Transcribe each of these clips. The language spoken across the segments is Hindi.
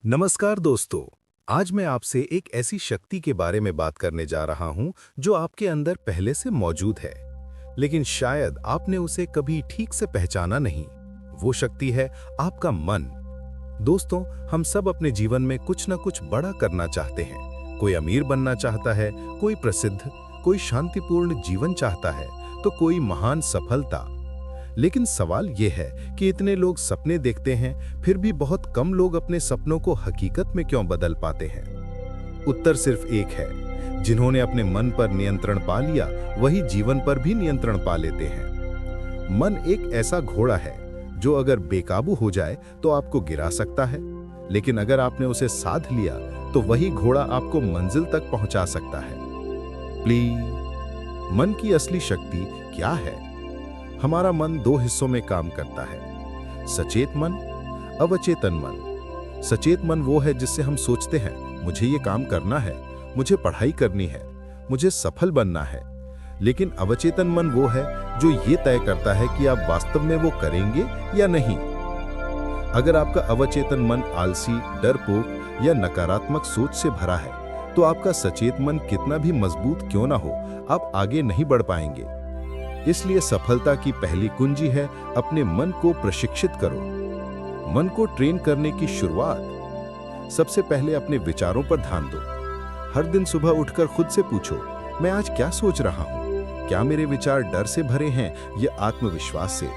नमस्कार दोस्तों। आज मैं आपसे एक ऐसी शक्ति के बारे में बात करने जा रहा हूं जो आपके अंदर पहले से मौजूद है, लेकिन शायद आपने उसे कभी ठीक से पहचाना नहीं। वो शक्ति है आपका मन। दोस्तों, हम सब अपने जीवन में कुछ ना कुछ बड़ा करना चाहते हैं। कोई अमीर बनना चाहता है, कोई प्रसिद्ध, कोई शांतिपूर्ण जीवन चाहता है, तो कोई महान सफलता। लेकिन सवाल यह है कि इतने लोग सपने देखते हैं, फिर भी बहुत कम लोग अपने सपनों को हकीकत में क्यों बदल पाते हैं? उत्तर सिर्फ एक है, जिन्होंने अपने मन पर नियंत्रण पा लिया, वही जीवन पर भी नियंत्रण पा लेते हैं। मन एक ऐसा घोड़ा है जो अगर बेकाबू हो जाए तो आपको गिरा सकता है, लेकिन अगर आपने उसे साध लिया तो वही घोड़ा आपको मंजिल तक पहुंचा सकता है। प्लीज, मन की असली शक्ति क्या है? हमारा मन दो हिस्सों में काम करता है, सचेत मन, अवचेतन मन। सचेत मन वो है जिससे हम सोचते हैं, मुझे ये काम करना है, मुझे पढ़ाई करनी है, मुझे सफल बनना है। लेकिन अवचेतन मन वो है जो ये तय करता है कि आप वास्तव में वो करेंगे या नहीं। अगर आपका अवचेतन मन आलसी, डरपोक या नकारात्मक सोच से भरा है, तो आपका सचेत मन कितना भी मजबूत क्यों ना हो, आप आगे नहीं बढ़ पाएंगे। इसलिए सफलता की पहली कुंजी है, अपने मन को प्रशिक्षित करो। मन को ट्रेन करने की शुरुआत सबसे पहले अपने विचारों पर ध्यान दो। हर दिन सुबह उठकर खुद से पूछो, मैं आज क्या सोच रहा हूं? क्या मेरे विचार डर से भरे हैं या आत्मविश्वास से?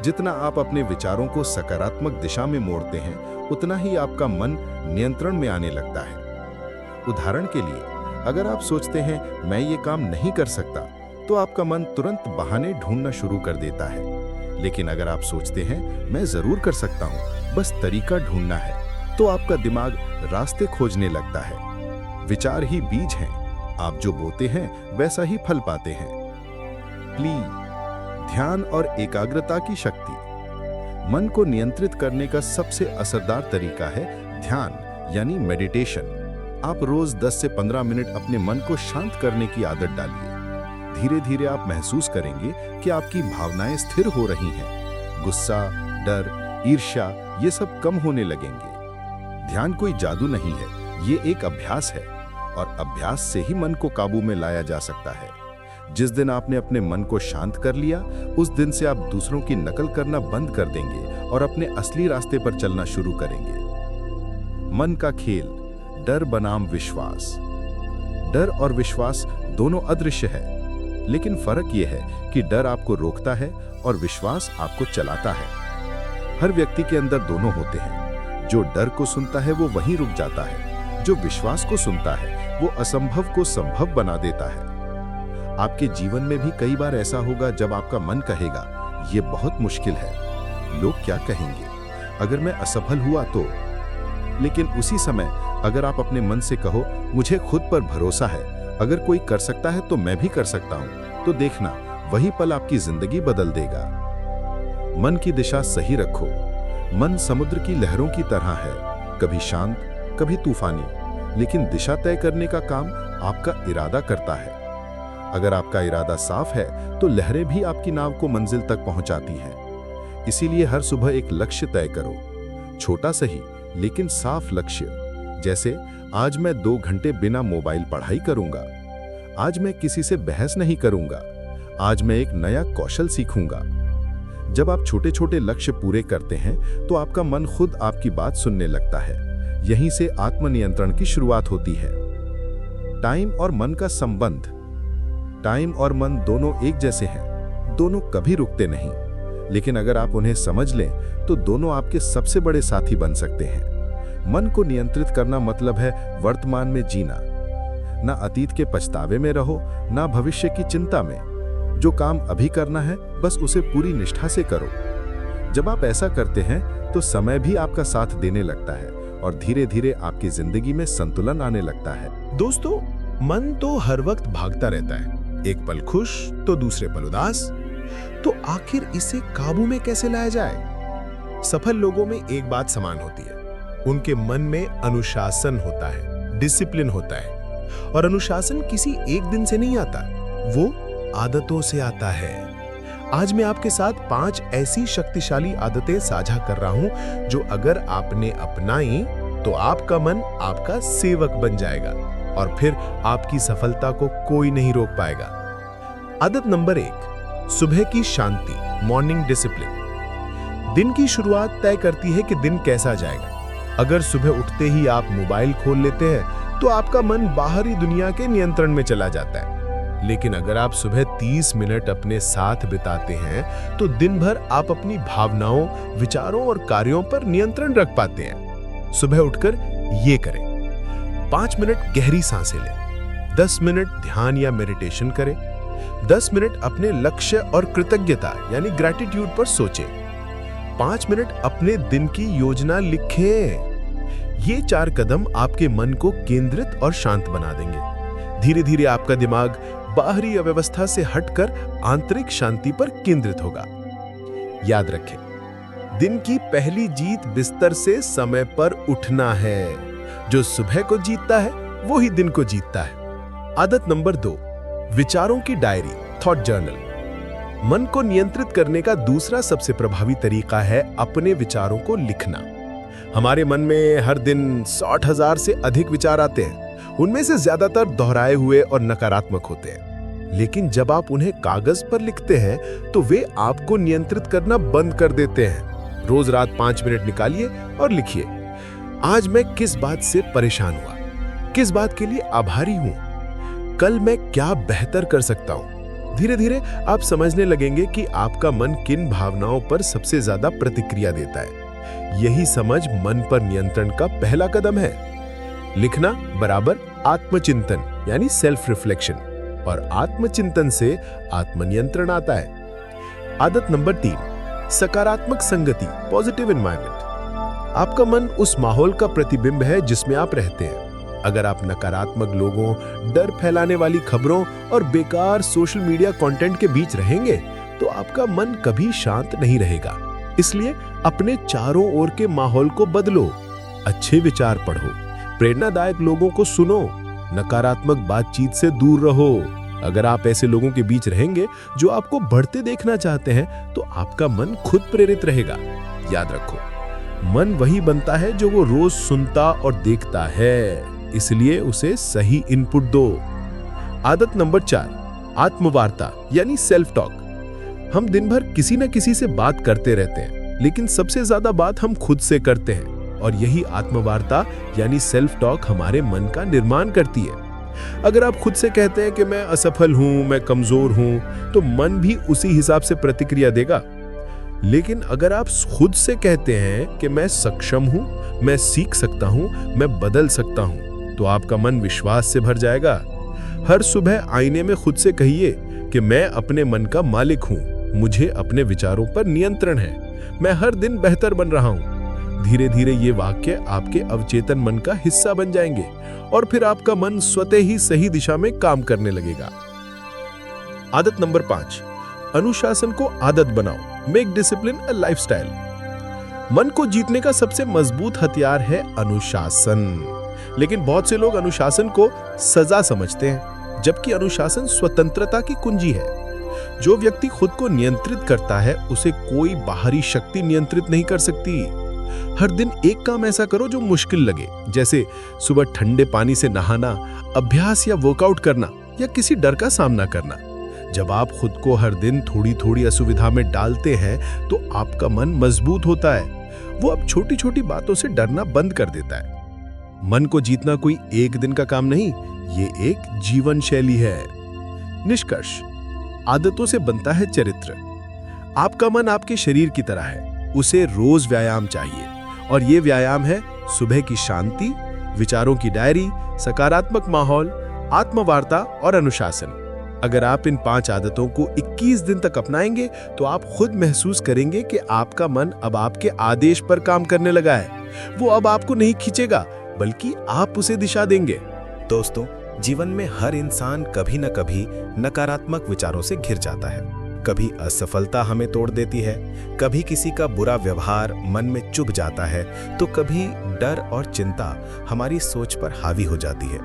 जितना आप अपने विचारों को सकारात्मक दिशा में मोड़ते हैं, उतना ही आपका मन नियंत्रण में आने लगता है। उदाहरण के लिए, अगर आप सोचते हैं मैं ये काम नहीं कर सकता, तो आपका मन तुरंत बहाने ढूंढना शुरू कर देता है। लेकिन अगर आप सोचते हैं मैं जरूर कर सकता हूं, बस तरीका ढूंढना है, तो आपका दिमाग रास्ते खोजने लगता है। विचार ही बीज हैं, आप जो बोते हैं वैसा ही फल पाते हैं। प्लीज, ध्यान और एकाग्रता की शक्ति। मन को नियंत्रित करने का सबसे असरदार तरीका है ध्यान, यानी मेडिटेशन। आप रोज 10 से 15 मिनट अपने मन को शांत करने की आदत डालिए। धीरे धीरे आप महसूस करेंगे कि आपकी भावनाएं स्थिर हो रही हैं। गुस्सा, डर, ईर्ष्या ये सब कम होने लगेंगे। ध्यान कोई जादू नहीं है, ये एक अभ्यास है, और अभ्यास से ही मन को काबू में लाया जा सकता है। जिस दिन आपने अपने मन को शांत कर लिया, उस दिन से आप दूसरों की नकल करना बंद कर देंगे और अपने असली रास्ते पर चलना शुरू करेंगे। मन का खेल, डर बनाम विश्वास। डर और विश्वास दोनों अदृश्य है, लेकिन फर्क यह है कि डर आपको रोकता है और विश्वास आपको चलाता है। हर व्यक्ति के अंदर दोनों होते हैं। जो डर को सुनता है वो वहीं रुक जाता है, जो विश्वास को सुनता है वो असंभव को संभव बना देता है। आपके जीवन में भी कई बार ऐसा होगा जब आपका मन कहेगा ये बहुत मुश्किल है, लोग क्या कहेंगे, अगर मैं असफल हुआ तो। लेकिन उसी समय अगर आप अपने मन से कहो, मुझे खुद पर भरोसा है, अगर कोई कर सकता है तो मैं भी कर सकता हूं, तो देखना वही पल आपकी जिंदगी बदल देगा। मन की दिशा सही रखो। मन समुद्र की लहरों की तरह है, कभी शांत, कभी तूफानी, लेकिन दिशा तय करने का काम आपका इरादा करता है। अगर आपका इरादा साफ है तो लहरें भी आपकी नाव को मंजिल तक पहुंचाती हैं। इसीलिए हर सुबह एक लक्ष्य तय करो, छोटा सही लेकिन साफ लक्ष्य। जैसे आज मैं 2 घंटे बिना मोबाइल पढ़ाई करूंगा, आज मैं किसी से बहस नहीं करूंगा, आज मैं एक नया कौशल सीखूंगा। जब आप छोटे छोटे लक्ष्य पूरे करते हैं तो आपका मन खुद आपकी बात सुनने लगता है। यहीं से आत्मनियंत्रण की शुरुआत होती है। टाइम और मन का संबंध। टाइम और मन दोनों एक जैसे हैं, दोनों कभी रुकते नहीं, लेकिन अगर आप उन्हें समझ लें तो दोनों आपके सबसे बड़े साथी बन सकते हैं। मन को नियंत्रित करना मतलब है वर्तमान में जीना। ना अतीत के पछतावे में रहो, ना भविष्य की चिंता में। जो काम अभी करना है बस उसे पूरी निष्ठा से करो। जब आप ऐसा करते हैं तो समय भी आपका साथ देने लगता है और धीरे धीरे आपकी जिंदगी में संतुलन आने लगता है। दोस्तों, मन तो हर वक्त भागता रहता है, एक पल खुश तो दूसरे पल उदास। तो आखिर इसे काबू में कैसे लाया जाए? सफल लोगों में एक बात समान होती है, उनके मन में अनुशासन होता है, डिसिप्लिन होता है। और अनुशासन किसी एक दिन से नहीं आता, वो आदतों से आता है। आज मैं आपके साथ 5 ऐसी शक्तिशाली आदतें साझा कर रहा हूं जो अगर आपने अपनाई तो आपका मन आपका सेवक बन जाएगा और फिर आपकी सफलता को कोई नहीं रोक पाएगा। आदत नंबर 1, सुबह की शांति, मॉर्निंग डिसिप्लिन। दिन की शुरुआत तय करती है कि दिन कैसा जाएगा। अगर सुबह उठते ही आप मोबाइल खोल लेते हैं तो आपका मन बाहरी दुनिया के नियंत्रण में चला जाता है। लेकिन अगर आप सुबह 30 मिनट अपने साथ बिताते हैं तो दिन भर आप अपनी भावनाओं, विचारों और कार्यों पर नियंत्रण रख पाते हैं। सुबह उठकर ये करें: 5 मिनट गहरी सांसें लें, 10 मिनट ध्यान या मेडिटेशन करें, 10 मिनट अपने लक्ष्य और कृतज्ञता यानी ग्रैटिट्यूड पर सोचें, 5 मिनट अपने दिन की योजना लिखें। ये 4 कदम आपके मन को केंद्रित और शांत बना देंगे। धीरे धीरे आपका दिमाग बाहरी अव्यवस्था से हटकर आंतरिक शांति पर केंद्रित होगा। याद रखें, दिन की पहली जीत बिस्तर से समय पर उठना है। जो सुबह को जीतता है वो ही दिन को जीतता है। आदत नंबर 2, विचारों की डायरी, थॉट जर्नल। मन को नियंत्रित करने का दूसरा सबसे प्रभावी तरीका है अपने विचारों को लिखना। हमारे मन में हर दिन 60,000 से अधिक विचार आते हैं। उनमें से ज्यादातर दोहराए हुए और नकारात्मक होते हैं। लेकिन जब आप उन्हें कागज पर लिखते हैं तो वे आपको नियंत्रित करना बंद कर देते हैं। रोज रात 5 मिनट निकालिए और लिखिए, आज मैं किस बात से परेशान हुआ, किस बात के लिए आभारी हूं, कल मैं क्या बेहतर कर सकता हूं। धीरे धीरे आप समझने लगेंगे कि आपका मन किन भावनाओं पर सबसे ज्यादा प्रतिक्रिया देता है। यही समझ मन पर नियंत्रण का पहला कदम है। लिखना बराबर आत्मचिंतन यानी सेल्फ रिफ्लेक्शन, और आत्मचिंतन से आत्मनियंत्रण आता है। आदत नंबर 3, सकारात्मक संगति, पॉजिटिव एनवायरनमेंट। आपका मन उस माहौल का प्रतिबिंब है जिसमें आप रहते हैं। अगर आप नकारात्मक लोगों, डर फैलाने वाली खबरों और बेकार सोशल मीडिया कंटेंट के बीच रहेंगे तो आपका मन कभी शांत नहीं रहेगा। इसलिए अपने चारों ओर के माहौल को बदलो, अच्छे विचार पढ़ो, प्रेरणादायक लोगों को सुनो, नकारात्मक बातचीत से दूर रहो। अगर आप ऐसे लोगों के बीच रहेंगे जो आपको बढ़ते देखना चाहते हैं तो आपका मन खुद प्रेरित रहेगा। याद रखो, मन वही बनता है जो वो रोज सुनता और देखता है, इसलिए उसे सही इनपुट दो। आदत नंबर 4, आत्मवार्ता यानी सेल्फ टॉक। हम दिन भर किसी न किसी से बात करते रहते हैं, लेकिन सबसे ज्यादा बात हम खुद से करते हैं, और यही आत्मवार्ता यानी सेल्फ टॉक हमारे मन का निर्माण करती है। अगर आप खुद से कहते हैं कि मैं असफल हूं, मैं कमजोर हूं, तो मन भी उसी हिसाब से प्रतिक्रिया देगा। लेकिन अगर आप खुद से कहते हैं कि मैं सक्षम हूं, मैं सीख सकता हूं, मैं बदल सकता हूं, तो आपका मन विश्वास से भर जाएगा। हर सुबह आईने में खुद से कहिए कि मैं अपने मन का मालिक हूं, मुझे अपने विचारों पर नियंत्रण है, मैं हर दिन बेहतर बन रहा हूं। धीरे धीरे ये वाक्य आपके अवचेतन मन का हिस्सा बन जाएंगे और फिर आपका मन स्वतः ही सही दिशा में काम करने लगेगा। आदत नंबर 5, अनुशासन को आदत बनाओ, मेक डिसिप्लिन अ लाइफस्टाइल। मन को जीतने का सबसे मजबूत हथियार है अनुशासन। लेकिन बहुत से लोग अनुशासन को सजा समझते हैं, जबकि अनुशासन स्वतंत्रता की कुंजी है। जो व्यक्ति खुद को नियंत्रित करता है उसे कोई बाहरी शक्ति नियंत्रित नहीं कर सकती। हर दिन एक काम ऐसा करो जो मुश्किल लगे, जैसे सुबह ठंडे पानी से नहाना, अभ्यास या वर्कआउट करना, या किसी डर का सामना करना। जब आप खुद को हर दिन थोड़ी थोड़ी असुविधा में डालते हैं तो आपका मन मजबूत होता है। वो अब छोटी छोटी बातों से डरना बंद कर देता है। मन को जीतना कोई एक दिन का काम नहीं, ये एक जीवन शैली है। निष्कर्ष, आदतों से बनता है चरित्र। आपका मन आपके शरीर की तरह है, उसे रोज व्यायाम चाहिए, और ये व्यायाम है सुबह की शांति, विचारों की डायरी, सकारात्मक माहौल, आत्मवार्ता और अनुशासन। अगर आप इन 5 आदतों को 21 दिन तक अपनाएंगे तो आप खुद महसूस करेंगे कि आपका मन अब आपके आदेश पर काम करने लगा है। वो अब आपको नहीं खींचेगा, बल्कि आप उसे दिशा देंगे। दोस्तों, जीवन में हर इंसान कभी न कभी नकारात्मक विचारों से घिर जाता है। कभी असफलता हमें तोड़ देती है, कभी किसी का बुरा व्यवहार मन में चुभ जाता है, तो कभी डर और चिंता हमारी सोच पर हावी हो जाती है।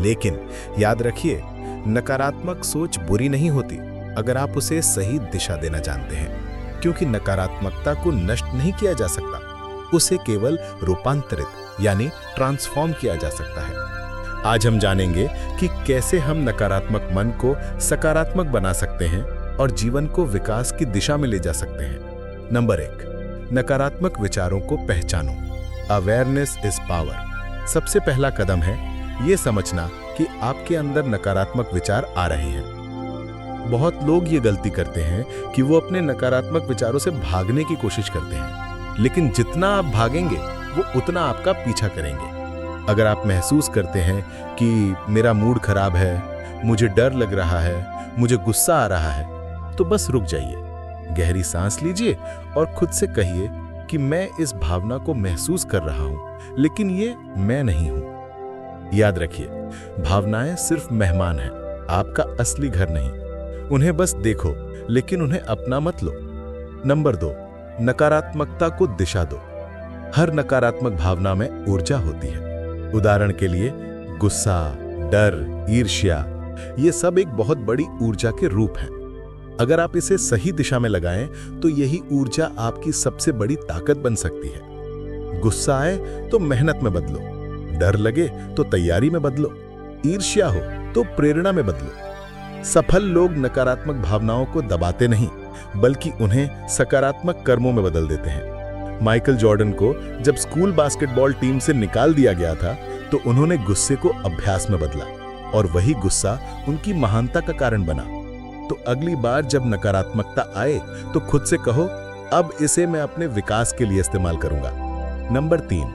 लेकिन याद रखिए, नकारात्मक सोच बुरी नहीं होती अगर आप उसे सही दिशा देना जानते हैं, क्योंकि नकारात्मकता को नष्ट नहीं किया जा सकता, उसे केवल रूपांतरित यानी ट्रांसफॉर्म किया जा सकता है। आज हम जानेंगे कि कैसे हम नकारात्मक मन को सकारात्मक बना सकते हैं और जीवन को विकास की दिशा में ले जा सकते हैं। नंबर 1, नकारात्मक विचारों को पहचानो। Awareness is power. सबसे पहला कदम है ये समझना कि आपके अंदर नकारात्मक विचार आ रहे हैं। बहुत लोग ये गलती करते हैं कि वो अपने नकारात्मक विचारों से भागने की कोशिश करते हैं, लेकिन जितना आप भागेंगे वो उतना आपका पीछा करेंगे। अगर आप महसूस करते हैं कि मेरा मूड खराब है, मुझे डर लग रहा है, मुझे गुस्सा आ रहा है, तो बस रुक जाइए, गहरी सांस लीजिए और खुद से कहिए कि मैं इस भावना को महसूस कर रहा हूं, लेकिन ये मैं नहीं हूं। याद रखिए, भावनाएं सिर्फ मेहमान हैं, आपका असली घर नहीं। उन्हें बस देखो, लेकिन उन्हें अपना मत लो। नंबर 2, नकारात्मकता को दिशा दो। हर नकारात्मक भावना में ऊर्जा होती है। उदाहरण के लिए गुस्सा, डर, ईर्ष्या, ये सब एक बहुत बड़ी ऊर्जा के रूप हैं। अगर आप इसे सही दिशा में लगाएं तो यही ऊर्जा आपकी सबसे बड़ी ताकत बन सकती है। गुस्सा आए तो मेहनत में बदलो, डर लगे तो तैयारी में बदलो, ईर्ष्या हो तो प्रेरणा में बदलो। सफल लोग नकारात्मक भावनाओं को दबाते नहीं, बल्कि उन्हें सकारात्मक कर्मों में बदल देते हैं। माइकल जॉर्डन को जब स्कूल बास्केटबॉल टीम से निकाल दिया गया था, तो उन्होंने गुस्से को अभ्यास में बदला और वही गुस्सा उनकी महानता का कारण बना। तो अगली बार जब नकारात्मकता आए तो खुद से कहो, अब इसे मैं अपने विकास के लिए इस्तेमाल करूंगा। नंबर 3,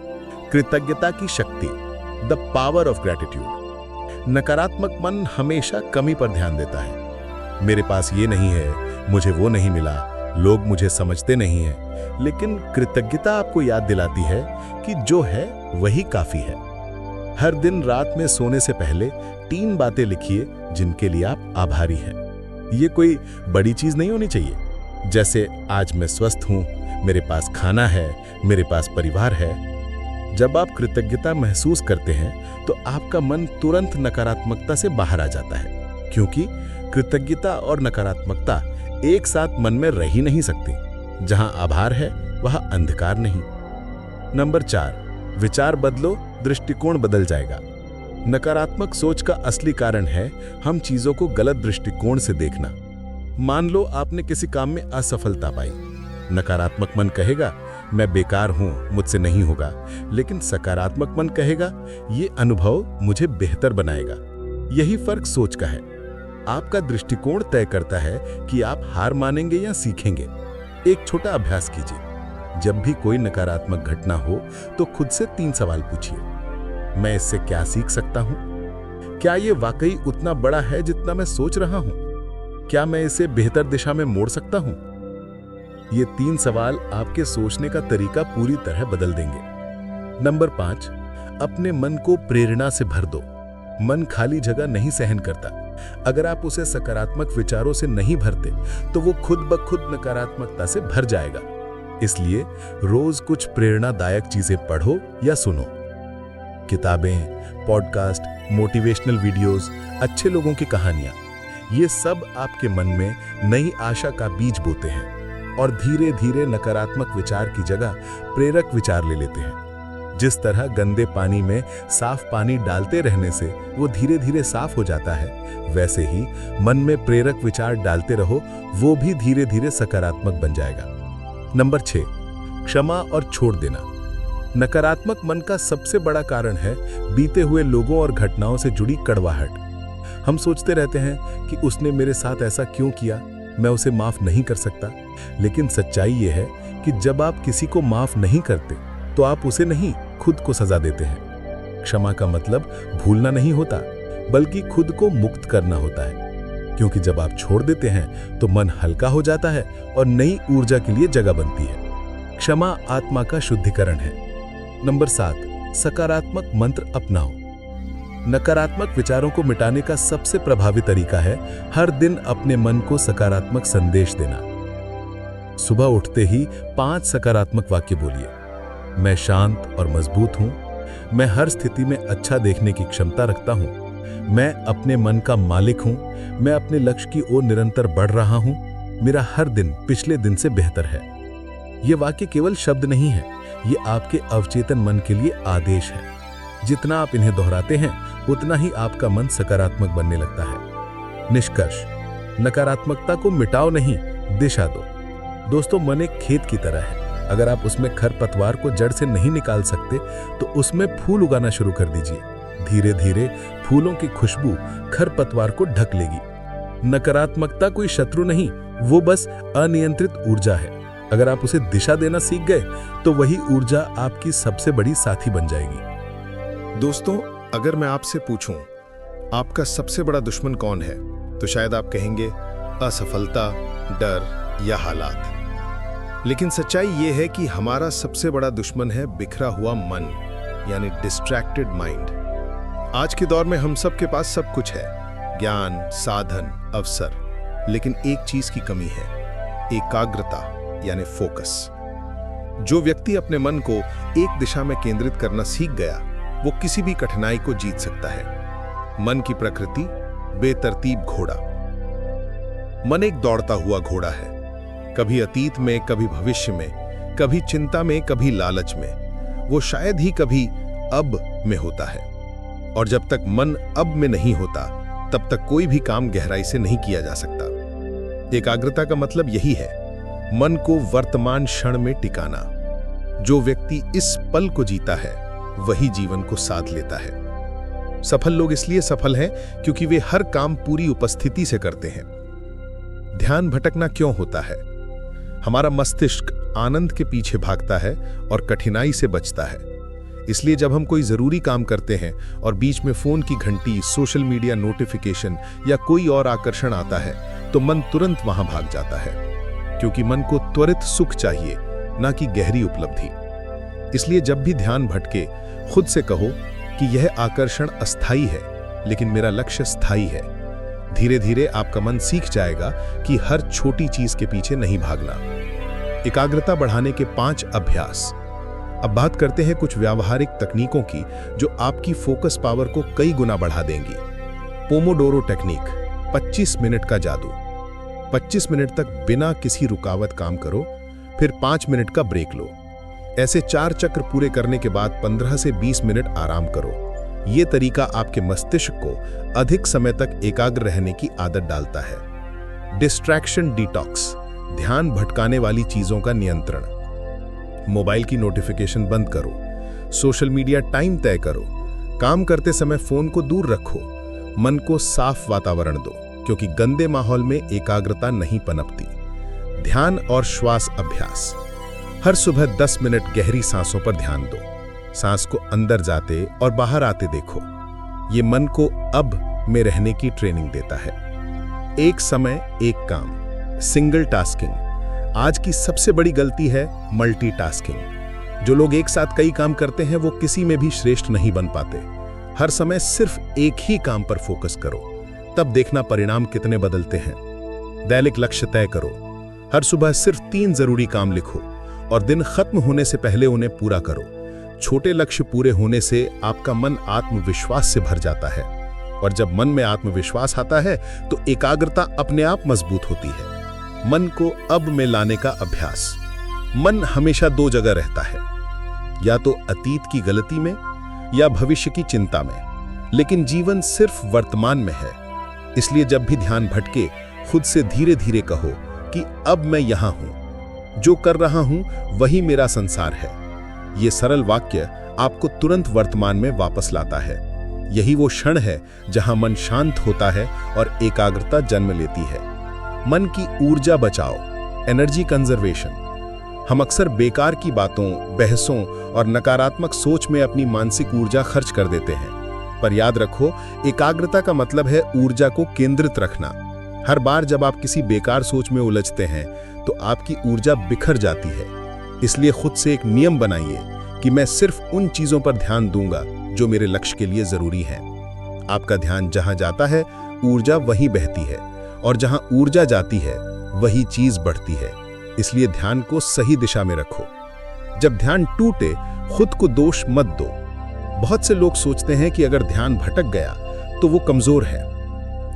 कृतज्ञता की शक्ति। The power of gratitude. नकारात्मक मन हमेशा कमी पर ध्यान देता है। मेरे पास ये नहीं है, मुझे वो नहीं मिला, लोग मुझे समझते नहीं हैं। लेकिन कृतज्ञता आपको याद दिलाती है कि जो है वही काफी है। हर दिन रात में सोने से पहले 3 बातें लिखिए जिनके लिए आप आभारी हैं। ये कोई बड़ी चीज नहीं होनी चाहिए, जैसे आज मैं स्वस्थ हूं, मेरे पास खाना है, मेरे पास परिवार है। जब आप कृतज्ञता महसूस करते हैं तो आपका मन तुरंत नकारात्मकता से बाहर आ जाता है, क्योंकि कृतज्ञता और नकारात्मकता एक साथ मन में रह ही नहीं सकती। जहां आभार है वहां अंधकार नहीं। नंबर 4, विचार बदलो, दृष्टिकोण बदल जाएगा। नकारात्मक सोच का असली कारण है हम चीजों को गलत दृष्टिकोण से देखना। मान लो आपने किसी काम में असफलता पाई, नकारात्मक मन कहेगा मैं बेकार हूं, मुझसे नहीं होगा, लेकिन सकारात्मक मन कहेगा ये अनुभव मुझे बेहतर बनाएगा। यही फर्क सोच का है। आपका दृष्टिकोण तय करता है कि आप हार मानेंगे या सीखेंगे। एक छोटा अभ्यास कीजिए, जब भी कोई नकारात्मक घटना हो तो खुद से 3 सवाल पूछिए। मैं इससे क्या सीख सकता हूं? क्या यह वाकई उतना बड़ा है जितना मैं सोच रहा हूं? क्या मैं इसे बेहतर दिशा में मोड़ सकता हूं? ये 3 सवाल आपके सोचने का तरीका पूरी तरह बदल देंगे। नंबर 5, अपने मन को प्रेरणा से भर दो। मन खाली जगह नहीं सहन करता। अगर आप उसे सकारात्मक विचारों से नहीं भरते तो वो खुद ब खुद नकारात्मकता से भर जाएगा। इसलिए रोज कुछ प्रेरणादायक चीजें पढ़ो या सुनो। किताबें, पॉडकास्ट, मोटिवेशनल वीडियोस, अच्छे लोगों की कहानियां, ये सब आपके मन में नई आशा का बीज बोते हैं और धीरे धीरे नकारात्मक विचार की जगह प्रेरक विचार ले लेते हैं। जिस तरह गंदे पानी में साफ पानी डालते रहने से वो धीरे धीरे साफ हो जाता है, वैसे ही मन में प्रेरक विचार डालते रहो, वो भी धीरे धीरे सकारात्मक बन जाएगा। नंबर 6, क्षमा और छोड़ देना। नकारात्मक मन का सबसे बड़ा कारण है बीते हुए लोगों और घटनाओं से जुड़ी कड़वाहट। हम सोचते रहते हैं कि उसने मेरे साथ ऐसा क्यों किया, मैं उसे माफ नहीं कर सकता। लेकिन सच्चाई यह है कि जब आप किसी को माफ नहीं करते तो आप उसे नहीं, खुद को सजा देते हैं। क्षमा का मतलब भूलना नहीं होता, बल्कि खुद को मुक्त करना होता है। क्योंकि जब आप छोड़ देते हैं तो मन हल्का हो जाता है और नई ऊर्जा के लिए जगह बनती है। क्षमा आत्मा का शुद्धिकरण है। नंबर 7, सकारात्मक मंत्र अपनाओ। नकारात्मक विचारों को मिटाने का सबसे प्रभावी तरीका है हर दिन अपने मन को सकारात्मक संदेश देना। सुबह उठते ही 5 सकारात्मक वाक्य बोलिए। मैं शांत और मजबूत हूं, मैं हर स्थिति में अच्छा देखने की क्षमता रखता हूं, मैं अपने मन का मालिक हूं, मैं अपने लक्ष्य की ओर निरंतर बढ़ रहा हूं, मेरा हर दिन पिछले दिन से बेहतर है। ये वाक्य केवल शब्द नहीं है, ये आपके अवचेतन मन के लिए आदेश है। जितना आप इन्हें दोहराते हैं उतना ही आपका मन सकारात्मक बनने लगता है। निष्कर्ष, नकारात्मकता को मिटाओ नहीं, दिशा दो। दोस्तों, मन एक खेत की तरह है। अगर आप उसमें खरपतवार को जड़ से नहीं निकाल सकते तो उसमें फूल उगाना शुरू कर दीजिए। धीरे धीरे फूलों की खुशबू खरपतवार को ढक लेगी। नकारात्मकता कोई शत्रु नहीं, वो बस अनियंत्रित ऊर्जा है। अगर आप उसे दिशा देना सीख गए तो वही ऊर्जा आपकी सबसे बड़ी साथी बन जाएगी। दोस्तों, अगर मैं आपसे पूछूं आपका सबसे बड़ा दुश्मन कौन है, तो शायद आप कहेंगे असफलता, डर या हालात। लेकिन सच्चाई यह है कि हमारा सबसे बड़ा दुश्मन है बिखरा हुआ मन, यानी डिस्ट्रैक्टेड माइंड। आज के दौर में हम सबके पास सब कुछ है, ज्ञान, साधन, अवसर, लेकिन एक चीज की कमी है, एकाग्रता यानी फोकस। जो व्यक्ति अपने मन को एक दिशा में केंद्रित करना सीख गया, वो किसी भी कठिनाई को जीत सकता है। मन की प्रकृति बेतरतीब घोड़ा। मन एक दौड़ता हुआ घोड़ा है, कभी अतीत में, कभी भविष्य में, कभी चिंता में, कभी लालच में। वो शायद ही कभी अब में होता है। और जब तक मन अब में नहीं होता, तब तक कोई भी काम गहराई से नहीं किया जा सकता। एकाग्रता का मतलब यही है, मन को वर्तमान क्षण में टिकाना। जो व्यक्ति इस पल को जीता है, वही जीवन को साध लेता है। सफल लोग इसलिए सफल हैं क्योंकि वे हर काम पूरी उपस्थिति से करते हैं। ध्यान भटकना क्यों होता है? हमारा मस्तिष्क आनंद के पीछे भागता है और कठिनाई से बचता है। इसलिए जब हम कोई जरूरी काम करते हैं और बीच में फोन की घंटी, सोशल मीडिया नोटिफिकेशन या कोई और आकर्षण आता है, तो मन तुरंत वहां भाग जाता है, क्योंकि मन को त्वरित सुख चाहिए, ना कि गहरी उपलब्धि। इसलिए जब भी ध्यान भटके, खुद से कहो कि यह आकर्षण अस्थायी है, लेकिन मेरा लक्ष्य स्थायी है। धीरे धीरे आपका मन सीख जाएगा कि हर छोटी चीज के पीछे नहीं भागना। एकाग्रता बढ़ाने के 5 अभ्यास। अब बात करते हैं कुछ व्यावहारिक तकनीकों की जो आपकी फोकस पावर को कई गुना बढ़ा देंगी। पोमोडोरो टेक्निक, 25 मिनट का जादू। 25 मिनट तक बिना किसी रुकावट काम करो, फिर 5 मिनट का ब्रेक लो। ऐसे 4 चक्र पूरे करने के बाद 15 से 20 मिनट आराम करो। ये तरीका आपके मस्तिष्क को अधिक समय तक एकाग्र रहने की आदत डालता है। डिस्ट्रैक्शन डिटॉक्स, ध्यान भटकाने वाली चीजों का नियंत्रण। मोबाइल की नोटिफिकेशन बंद करो, सोशल मीडिया टाइम तय करो, काम करते समय फोन को दूर रखो, मन को साफ वातावरण दो, क्योंकि गंदे माहौल में एकाग्रता नहीं पनपती। ध्यान और श्वास अभ्यास। हर सुबह 10 मिनट गहरी सांसों पर ध्यान दो। सांस को अंदर जाते और बाहर आते देखो। ये मन को अब में रहने की ट्रेनिंग देता है। एक समय एक काम, सिंगल टास्किंग। आज की सबसे बड़ी गलती है मल्टीटास्किंग। जो लोग एक साथ कई काम करते हैं, वो किसी में भी श्रेष्ठ नहीं बन पाते। हर समय सिर्फ एक ही काम पर फोकस करो, तब देखना परिणाम कितने बदलते हैं। दैनिक लक्ष्य तय करो। हर सुबह सिर्फ 3 जरूरी काम लिखो और दिन खत्म होने से पहले उन्हें पूरा करो। छोटे लक्ष्य पूरे होने से आपका मन आत्मविश्वास से भर जाता है, और जब मन में आत्मविश्वास आता है तो एकाग्रता अपने आप मजबूत होती है। मन को अब में लाने का अभ्यास। मन हमेशा 2 जगह रहता है, या तो अतीत की गलती में या भविष्य की चिंता में, लेकिन जीवन सिर्फ वर्तमान में है। इसलिए जब भी ध्यान भटके, खुद से धीरे धीरे कहो कि अब मैं यहां हूं, जो कर रहा हूं वही मेरा संसार है। ये सरल वाक्य आपको तुरंत वर्तमान में वापस लाता है। यही वो क्षण है जहां मन शांत होता है और एकाग्रता जन्म लेती है। मन की ऊर्जा बचाओ, एनर्जी कंजर्वेशन। हम अक्सर बेकार की बातों, बहसों और नकारात्मक सोच में अपनी मानसिक ऊर्जा खर्च कर देते हैं। पर याद रखो, एकाग्रता का मतलब है ऊर्जा को केंद्रित रखना। हर बार जब आप किसी बेकार सोच में उलझते हैं तो आपकी ऊर्जा बिखर जाती है। इसलिए खुद से एक नियम बनाइए कि मैं सिर्फ उन चीजों पर ध्यान दूंगा जो मेरे लक्ष्य के लिए जरूरी हैं। आपका ध्यान जहां जाता है, ऊर्जा वहीं बहती है, और जहां ऊर्जा जाती है वही चीज बढ़ती है। इसलिए ध्यान को सही दिशा में रखो। जब ध्यान टूटे, खुद को दोष मत दो। बहुत से लोग सोचते हैं कि अगर ध्यान भटक गया तो वो कमजोर है,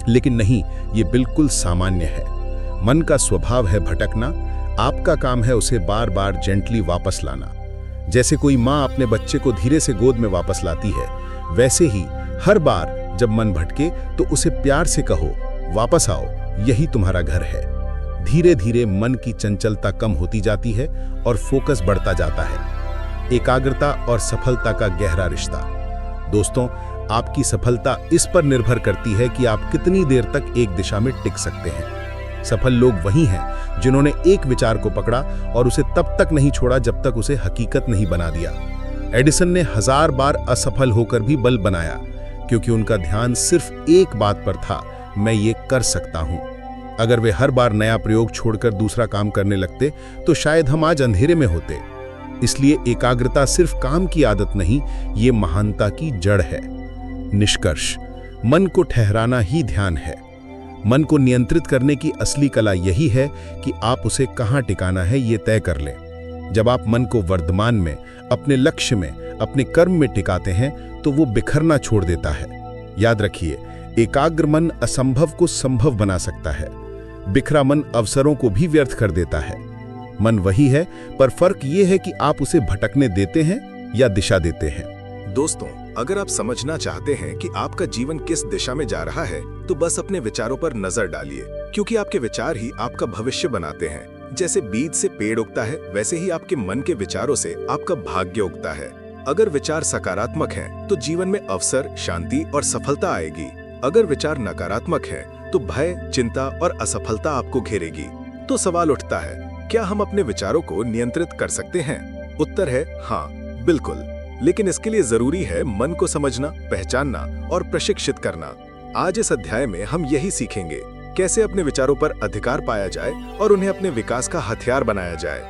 लेकिन नहीं, ये बिल्कुल सामान्य है। मन का स्वभाव है भटकना। आपका काम है उसे बार बार जेंटली वापस लाना। जैसे कोई माँ अपने बच्चे को धीरे से गोद में वापस लाती है, वैसे ही हर बार जब मन भटके तो उसे प्यार से कहो, वापस आओ, यही तुम्हारा घर है। धीरे धीरे मन की चंचलता कम होती जाती है और फोकस बढ़ता जाता है। एकाग्रता और सफलता का गहरा रिश्ता। दोस्तों, आपकी सफलता इस पर निर्भर करती है कि आप कितनी देर तक एक दिशा में टिक सकते हैं। सफल लोग वही हैं जिन्होंने एक विचार को पकड़ा और उसे तब तक नहीं छोड़ा जब तक उसे हकीकत नहीं बना दिया। एडिसन ने 1000 बार असफल होकर भी बल्ब बनाया, क्योंकि उनका ध्यान सिर्फ एक बात पर था, मैं ये कर सकता हूं। अगर वे हर बार नया प्रयोग छोड़कर दूसरा काम करने लगते तो शायद हम आज अंधेरे में होते। इसलिए एकाग्रता सिर्फ काम की आदत नहीं, ये महानता की जड़ है। निष्कर्ष, मन को ठहराना ही ध्यान है। मन को नियंत्रित करने की असली कला यही है कि आप उसे कहां टिकाना है ये तय कर लें। जब आप मन को वर्तमान में, अपने लक्ष्य में, अपने कर्म में टिकाते हैं तो वो बिखरना छोड़ देता है। याद रखिए, एकाग्र मन असंभव को संभव बना सकता है। बिखरा मन अवसरों को भी व्यर्थ कर देता है। मन वही है, पर फर्क ये है कि आप उसे भटकने देते हैं या दिशा देते हैं। दोस्तों, अगर आप समझना चाहते हैं कि आपका जीवन किस दिशा में जा रहा है तो बस अपने विचारों पर नजर डालिए, क्योंकि आपके विचार ही आपका भविष्य बनाते हैं। जैसे बीज से पेड़ उगता है, वैसे ही आपके मन के विचारों से आपका भाग्य उगता है। अगर विचार सकारात्मक हैं, तो जीवन में अवसर, शांति और सफलता आएगी। अगर विचार नकारात्मक हैं, तो भय, चिंता और असफलता आपको घेरेगी। तो सवाल उठता है, क्या हम अपने विचारों को नियंत्रित कर सकते हैं? उत्तर है हाँ, बिल्कुल। लेकिन इसके लिए जरूरी है मन को समझना, पहचानना और प्रशिक्षित करना। आज इस अध्याय में हम यही सीखेंगे, कैसे अपने विचारों पर अधिकार पाया जाए और उन्हें अपने विकास का हथियार बनाया जाए।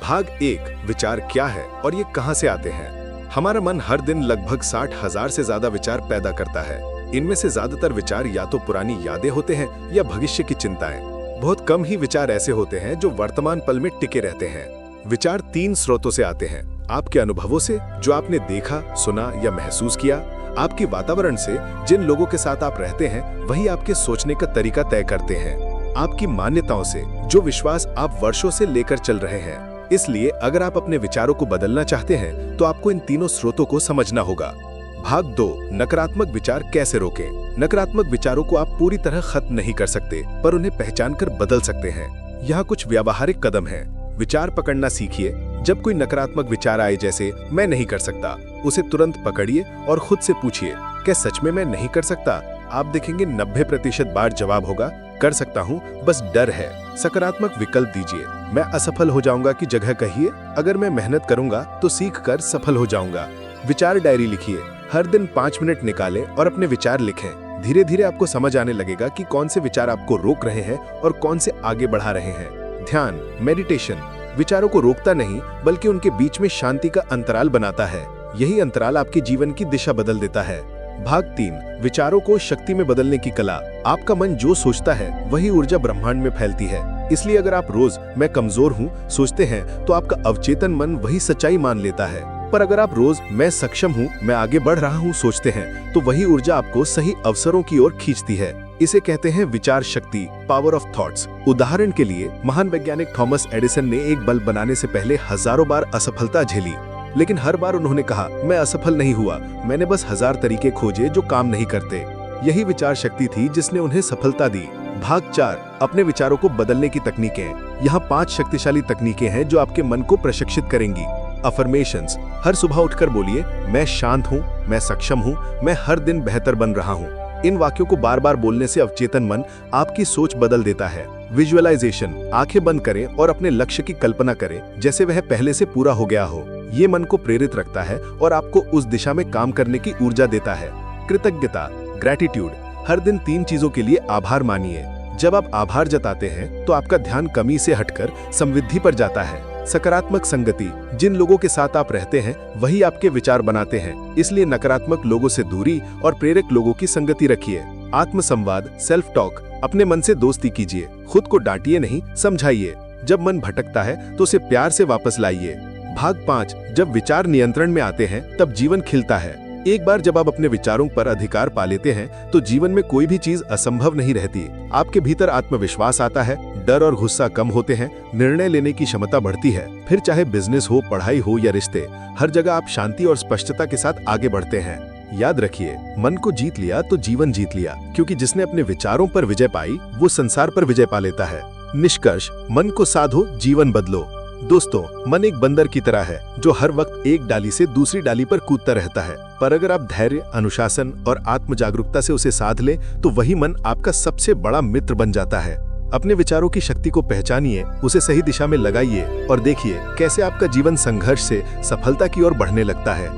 भाग 1, विचार क्या है और ये कहां से आते हैं। हमारा मन हर दिन लगभग 60,000 से ज्यादा विचार पैदा करता है। इनमें से ज्यादातर विचार या तो पुरानी यादें होते हैं या भविष्य की चिंताएं। बहुत कम ही विचार ऐसे होते हैं जो वर्तमान पल में टिके रहते हैं। विचार 3 स्रोतों से आते हैं। आपके अनुभवों से, जो आपने देखा, सुना या महसूस किया। आपके वातावरण से, जिन लोगों के साथ आप रहते हैं वही आपके सोचने का तरीका तय करते हैं। आपकी मान्यताओं से, जो विश्वास आप वर्षों से लेकर चल रहे हैं। इसलिए अगर आप अपने विचारों को बदलना चाहते हैं तो आपको इन तीनों स्रोतों को समझना होगा। भाग 2, नकारात्मक विचार कैसे रोकें। नकारात्मक विचारों को आप पूरी तरह खत्म नहीं कर सकते, पर उन्हें पहचानकर बदल सकते हैं। यहाँ कुछ व्यावहारिक कदम हैं। विचार पकड़ना सीखिए। जब कोई नकारात्मक विचार आए, जैसे मैं नहीं कर सकता, उसे तुरंत पकड़िए और खुद से पूछिए, क्या सच में मैं नहीं कर सकता? आप देखेंगे 90% बार जवाब होगा, कर सकता हूँ, बस डर है। सकारात्मक विकल्प दीजिए। मैं असफल हो जाऊंगा की जगह कहिए, अगर मैं मेहनत करूंगा तो सीख कर सफल हो जाऊंगा। विचार डायरी लिखिए। हर दिन 5 मिनट निकालें और अपने विचार लिखें। धीरे धीरे आपको समझ आने लगेगा कि कौन से विचार आपको रोक रहे हैं और कौन से आगे बढ़ा रहे हैं। ध्यान, मेडिटेशन विचारों को रोकता नहीं, बल्कि उनके बीच में शांति का अंतराल बनाता है। यही अंतराल आपके जीवन की दिशा बदल देता है। भाग 3, विचारों को शक्ति में बदलने की कला। आपका मन जो सोचता है वही ऊर्जा ब्रह्मांड में फैलती है। इसलिए अगर आप रोज मैं कमजोर हूँ सोचते हैं तो आपका अवचेतन मन वही सच्चाई मान लेता है। पर अगर आप रोज मैं सक्षम हूँ, मैं आगे बढ़ रहा हूँ सोचते हैं तो वही ऊर्जा आपको सही अवसरों की ओर खींचती है। इसे कहते हैं विचार शक्ति, पावर ऑफ थॉट्स। उदाहरण के लिए, महान वैज्ञानिक थॉमस एडिसन ने एक बल्ब बनाने से पहले हजारों बार असफलता झेली, लेकिन हर बार उन्होंने कहा, मैं असफल नहीं हुआ, मैंने बस 1000 तरीके खोजे जो काम नहीं करते। यही विचार शक्ति थी जिसने उन्हें सफलता दी। भाग 4, अपने विचारों को बदलने की तकनीकें। यहाँ 5 शक्तिशाली तकनीकें हैं जो आपके मन को प्रशिक्षित करेंगी। अफर्मेशंस, हर सुबह उठकर बोलिए, मैं शांत हूँ, मैं सक्षम हूँ, मैं हर दिन बेहतर बन रहा हूँ। इन वाक्यों को बार बार बोलने से अवचेतन मन आपकी सोच बदल देता है। विजुअलाइजेशन, आंखें बंद करें और अपने लक्ष्य की कल्पना करें जैसे वह पहले से पूरा हो गया हो। ये मन को प्रेरित रखता है और आपको उस दिशा में काम करने की ऊर्जा देता है। कृतज्ञता, ग्रैटिट्यूड, हर दिन 3 चीजों के लिए आभार मानिए। जब आप आभार जताते हैं तो आपका ध्यान कमी से हटकर समृद्धि पर जाता है। सकारात्मक संगति, जिन लोगों के साथ आप रहते हैं वही आपके विचार बनाते हैं, इसलिए नकारात्मक लोगों से दूरी और प्रेरक लोगों की संगति रखिए। आत्मसंवाद, सेल्फ टॉक, अपने मन से दोस्ती कीजिए। खुद को डांटिए नहीं, समझाइए। जब मन भटकता है तो उसे प्यार से वापस लाइए। भाग 5, जब विचार नियंत्रण में आते हैं तब जीवन खिलता है। एक बार जब आप अपने विचारों पर अधिकार पा लेते हैं तो जीवन में कोई भी चीज असंभव नहीं रहती। आपके भीतर आत्मविश्वास आता है, डर और गुस्सा कम होते हैं, निर्णय लेने की क्षमता बढ़ती है। फिर चाहे बिजनेस हो, पढ़ाई हो या रिश्ते, हर जगह आप शांति और स्पष्टता के साथ आगे बढ़ते हैं। याद रखिए, मन को जीत लिया तो जीवन जीत लिया, क्योंकि जिसने अपने विचारों पर विजय पाई वो संसार पर विजय पा लेता है। निष्कर्ष, मन को साधो, जीवन बदलो। दोस्तों, मन एक बंदर की तरह है जो हर वक्त एक डाली से दूसरी डाली पर कूदता रहता है, पर अगर आप धैर्य, अनुशासन और आत्म जागरूकता से उसे साध ले तो वही मन आपका सबसे बड़ा मित्र बन जाता है। अपने विचारों की शक्ति को पहचानिए, उसे सही दिशा में लगाइए और देखिए कैसे आपका जीवन संघर्ष से सफलता की ओर बढ़ने लगता है।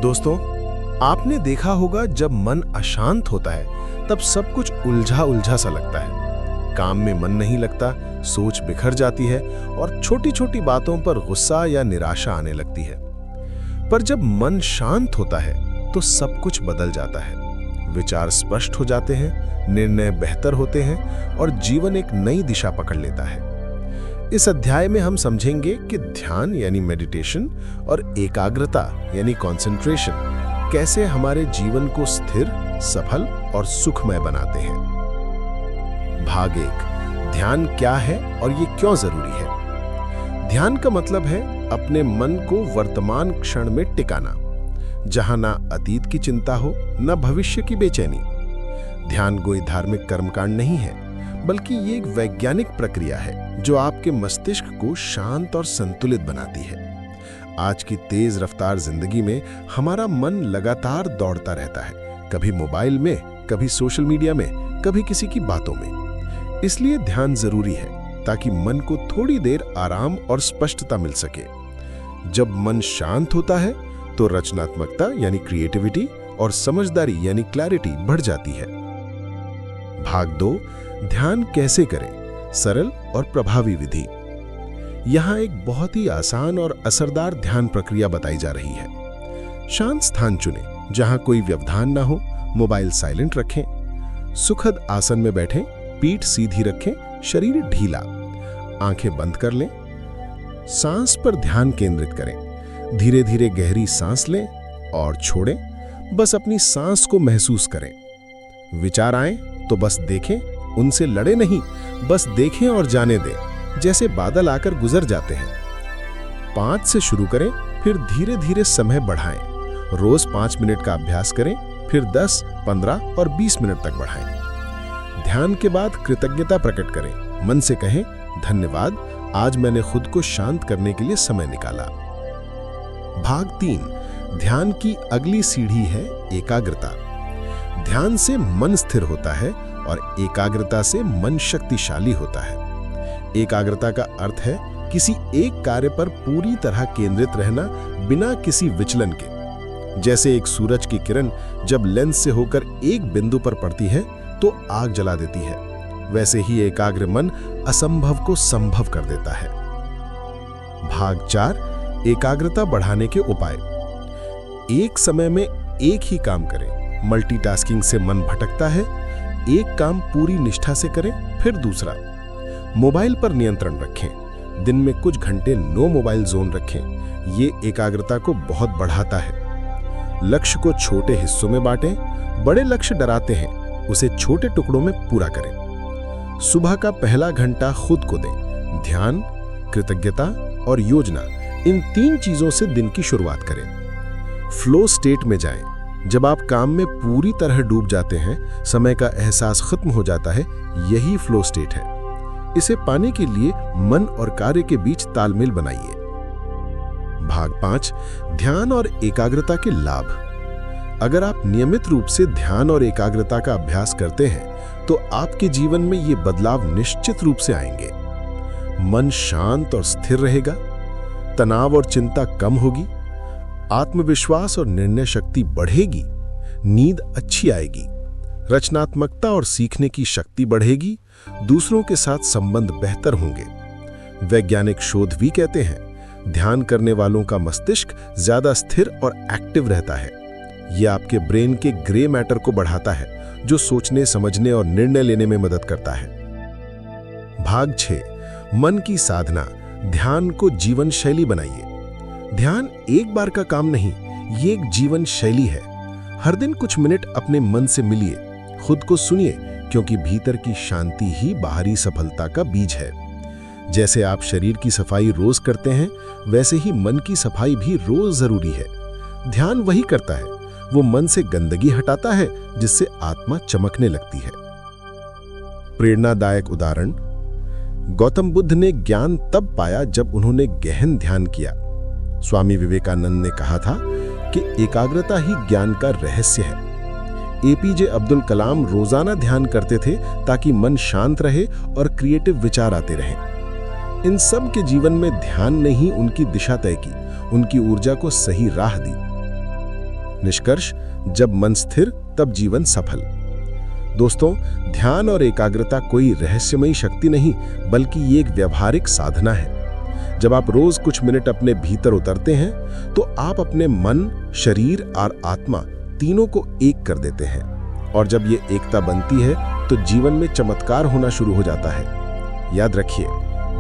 दोस्तों, आपने देखा होगा जब मन अशांत होता है तब सब कुछ उलझा उलझा सा लगता है। काम में मन नहीं लगता, सोच बिखर जाती है और छोटी छोटी बातों पर गुस्सा या निराशा आने लगती है। पर जब मन शांत होता है तो सब कुछ बदल जाता है। विचार स्पष्ट हो जाते हैं, निर्णय बेहतर होते हैं और जीवन एक नई दिशा पकड़ लेता है। इस अध्याय में हम समझेंगे कि ध्यान यानी मेडिटेशन और एकाग्रता यानी कंसंट्रेशन कैसे हमारे जीवन को स्थिर, सफल और सुखमय बनाते हैं। भाग 1, ध्यान क्या है और ये क्यों जरूरी है। ध्यान का मतलब है अपने मन को वर्तमान क्षण में टिकाना, जहां ना अतीत की चिंता हो, ना भविष्य की बेचैनी। ध्यान कोई धार्मिक कर्मकांड नहीं है, बल्कि ये एक वैज्ञानिक प्रक्रिया है जो आपके मस्तिष्क को शांत और संतुलित बनाती है। आज की तेज रफ्तार जिंदगी में हमारा मन लगातार दौड़ता रहता है, कभी मोबाइल में, कभी सोशल मीडिया में, कभी किसी की बातों में। इसलिए ध्यान जरूरी है ताकि मन को थोड़ी देर आराम और स्पष्टता मिल सके। जब मन शांत होता है तो रचनात्मकता यानी क्रिएटिविटी और समझदारी यानी क्लैरिटी बढ़ जाती है। भाग 2, ध्यान कैसे करें, सरल और प्रभावी विधि। यहां एक बहुत ही आसान और असरदार ध्यान प्रक्रिया बताई जा रही है। शांत स्थान चुनें जहां कोई व्यवधान ना हो, मोबाइल साइलेंट रखें, सुखद आसन में बैठें, पीठ सीधी रखें, शरीर ढीला, आंखें बंद कर लें। सांस पर ध्यान केंद्रित करें, धीरे धीरे गहरी सांस लें और छोड़ें, बस अपनी सांस को महसूस करें। विचार आए तो बस देखें, उनसे लड़े नहीं, बस देखें और जाने दें, जैसे बादल आकर गुजर जाते हैं। 5 से शुरू करें, फिर धीरे धीरे समय बढ़ाएं। रोज 5 मिनट का अभ्यास करें, फिर 10, 15 और 20 मिनट तक बढ़ाएं। ध्यान के बाद कृतज्ञता प्रकट करें, मन से कहें, धन्यवाद, आज मैंने खुद को शांत करने के लिए समय निकाला। भाग 3, ध्यान की अगली सीढ़ी है एकाग्रता। ध्यान से मन स्थिर होता है और एकाग्रता से मन शक्तिशाली होता है। एकाग्रता का अर्थ है किसी एक कार्य पर पूरी तरह केंद्रित रहना बिना किसी विचलन के। जैसे एक सूरज की किरण जब लेंस से होकर एक बिंदु पर पड़ती है तो आग जला देती है, वैसे ही एकाग्र मन असंभव को संभव कर देता है। भाग 4, एकाग्रता बढ़ाने के उपाय। एक समय में एक ही काम करें, मल्टीटास्किंग से मन भटकता है। एक काम पूरी निष्ठा से करें, फिर दूसरा। मोबाइल पर नियंत्रण रखें, दिन में कुछ घंटे नो मोबाइल जोन रखें, ये एकाग्रता को बहुत बढ़ाता है। लक्ष्य को छोटे हिस्सों में बांटें, बड़े लक्ष्य डराते हैं, उसे छोटे टुकड़ों में पूरा करें। सुबह का पहला घंटा खुद को दें, ध्यान, कृतज्ञता और योजना, इन 3 चीजों से दिन की शुरुआत करें। फ्लो स्टेट में जाएं, जब आप काम में पूरी तरह डूब जाते हैं, समय का एहसास खत्म हो जाता है, यही फ्लो स्टेट है। इसे पाने के लिए मन और कार्य के बीच तालमेल बनाइए। भाग 5, ध्यान और एकाग्रता के लाभ। अगर आप नियमित रूप से ध्यान और एकाग्रता का अभ्यास करते हैं तो आपके जीवन में ये बदलाव निश्चित रूप से आएंगे। मन शांत और स्थिर रहेगा, तनाव और चिंता कम होगी, आत्मविश्वास और निर्णय शक्ति बढ़ेगी, नींद अच्छी आएगी, रचनात्मकता और सीखने की शक्ति बढ़ेगी, दूसरों के साथ संबंध बेहतर होंगे। वैज्ञानिक शोध भी कहते हैं ध्यान करने वालों का मस्तिष्क ज्यादा स्थिर और एक्टिव रहता है। यह आपके ब्रेन के ग्रे मैटर को बढ़ाता है, जो सोचने, समझने और निर्णय लेने में मदद करता है। भाग 6, मन की साधना। ध्यान को जीवन शैली बनाइए। ध्यान एक बार का काम नहीं, ये एक जीवन शैली है। हर दिन कुछ मिनट अपने मन से मिलिए, खुद को सुनिए, क्योंकि भीतर की शांति ही बाहरी सफलता का बीज है। जैसे आप शरीर की सफाई रोज करते हैं, वैसे ही मन की सफाई भी रोज जरूरी है। ध्यान वही करता है, वो मन से गंदगी हटाता है जिससे आत्मा चमकने लगती है। प्रेरणादायक उदाहरण, गौतम बुद्ध ने ज्ञान तब पाया जब उन्होंने गहन ध्यान किया। स्वामी विवेकानंद ने कहा था कि एकाग्रता ही ज्ञान का रहस्य है। एपीजे अब्दुल कलाम रोजाना ध्यान करते थे ताकि मन शांत रहे और क्रिएटिव विचार आते रहें। इन सब के जीवन में ध्यान ने ही उनकी दिशा तय की, उनकी ऊर्जा को सही राह दी। निष्कर्ष, जब मन स्थिर तब जीवन सफल। दोस्तों, ध्यान और एकाग्रता कोई रहस्यमयी शक्ति नहीं, बल्कि ये एक व्यवहारिक साधना है। जब आप रोज कुछ मिनट अपने भीतर उतरते हैं तो आप अपने मन, शरीर और आत्मा तीनों को एक कर देते हैं। और जब ये एकता बनती है तो जीवन में चमत्कार होना शुरू हो जाता है। याद रखिए,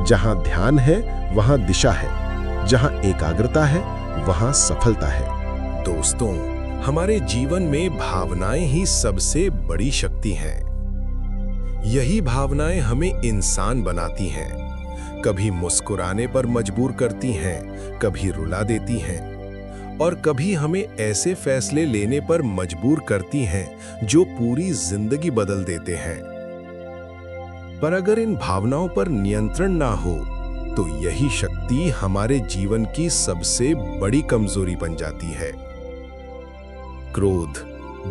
जहां ध्यान है वहां दिशा है, जहां एकाग्रता है वहां सफलता है। दोस्तों, हमारे जीवन में भावनाएं ही सबसे बड़ी शक्ति हैं। यही भावनाएं हमें इंसान बनाती हैं। कभी मुस्कुराने पर मजबूर करती हैं, कभी रुला देती हैं और कभी हमें ऐसे फैसले लेने पर मजबूर करती हैं जो पूरी जिंदगी बदल देते हैं। पर अगर इन भावनाओं पर नियंत्रण ना हो तो यही शक्ति हमारे जीवन की सबसे बड़ी कमजोरी बन जाती है। क्रोध,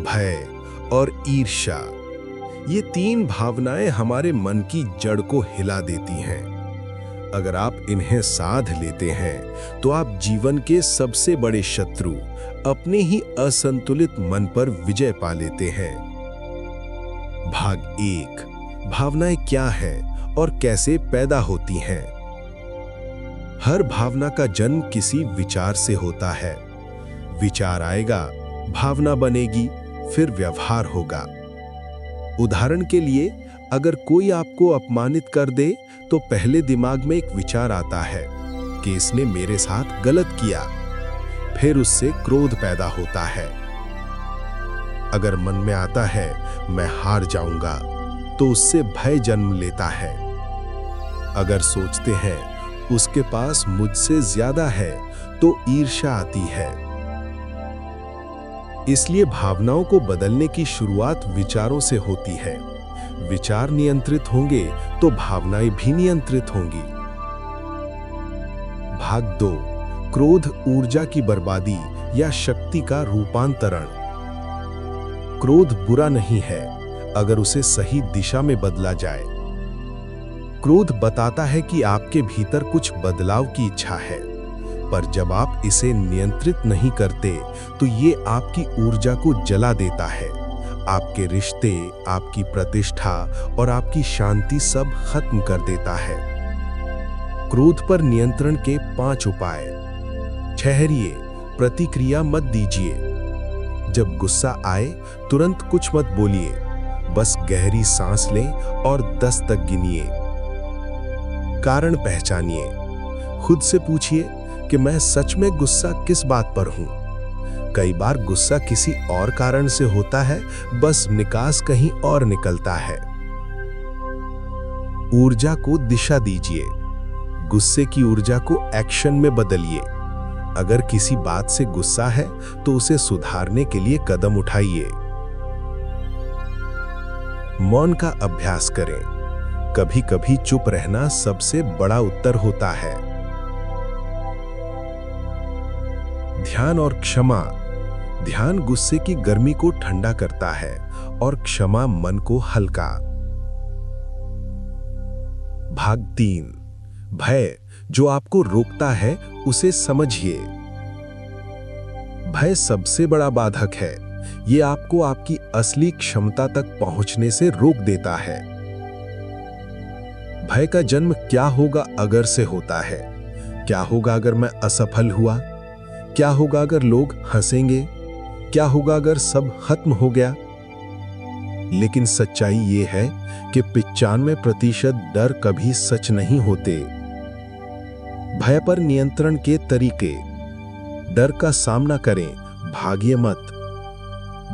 भय और ईर्ष्या, ये तीन भावनाएं हमारे मन की जड़ को हिला देती हैं। अगर आप इन्हें साध लेते हैं तो आप जीवन के सबसे बड़े शत्रु, अपने ही असंतुलित मन पर विजय पा लेते हैं। भाग 1, भावनाएं क्या हैं और कैसे पैदा होती हैं। हर भावना का जन्म किसी विचार से होता है। विचार आएगा, भावना बनेगी, फिर व्यवहार होगा। उदाहरण के लिए, अगर कोई आपको अपमानित कर दे तो पहले दिमाग में एक विचार आता है कि इसने मेरे साथ गलत किया। फिर उससे क्रोध पैदा होता है। अगर मन में आता है मैं हार जाऊंगा, तो उससे भय जन्म लेता है। अगर सोचते हैं उसके पास मुझसे ज्यादा है, तो ईर्ष्या आती है। इसलिए भावनाओं को बदलने की शुरुआत विचारों से होती है। विचार नियंत्रित होंगे तो भावनाएं भी नियंत्रित होंगी। भाग 2, क्रोध ऊर्जा की बर्बादी या शक्ति का रूपांतरण। क्रोध बुरा नहीं है अगर उसे सही दिशा में बदला जाए। क्रोध बताता है कि आपके भीतर कुछ बदलाव की इच्छा है, पर जब आप इसे नियंत्रित नहीं करते तो ये आपकी ऊर्जा को जला देता है। आपके रिश्ते, आपकी प्रतिष्ठा और आपकी शांति सब खत्म कर देता है। क्रोध पर नियंत्रण के 5 उपाय। ठहरिए, प्रतिक्रिया मत दीजिए। जब गुस्सा आए तुरंत कुछ मत बोलिए, बस गहरी सांस लें और 10 तक गिनिए। कारण पहचानिए। खुद से पूछिए कि मैं सच में गुस्सा किस बात पर हूं। कई बार गुस्सा किसी और कारण से होता है, बस निकास कहीं और निकलता है। ऊर्जा को दिशा दीजिए। गुस्से की ऊर्जा को एक्शन में बदलिए। अगर किसी बात से गुस्सा है तो उसे सुधारने के लिए कदम उठाइए। मौन का अभ्यास करें। कभी कभी चुप रहना सबसे बड़ा उत्तर होता है। ध्यान और क्षमा। ध्यान गुस्से की गर्मी को ठंडा करता है और क्षमा मन को हल्का। भाग 3, भय जो आपको रोकता है उसे समझिए। भय सबसे बड़ा बाधक है। ये आपको आपकी असली क्षमता तक पहुंचने से रोक देता है। भय का जन्म क्या होगा अगर से होता है। क्या होगा अगर मैं असफल हुआ? क्या होगा अगर लोग हंसेंगे? क्या होगा अगर सब खत्म हो गया? लेकिन सच्चाई ये है कि 95% डर कभी सच नहीं होते। भय पर नियंत्रण के तरीके। डर का सामना करें, भागिए मत।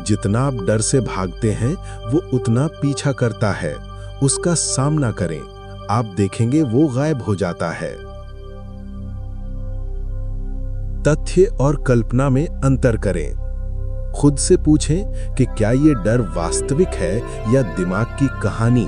जितना आप डर से भागते हैं वो उतना पीछा करता है। उसका सामना करें, आप देखेंगे वो गायब हो जाता है। तथ्य और कल्पना में अंतर करें। खुद से पूछें कि क्या ये डर वास्तविक है या दिमाग की कहानी।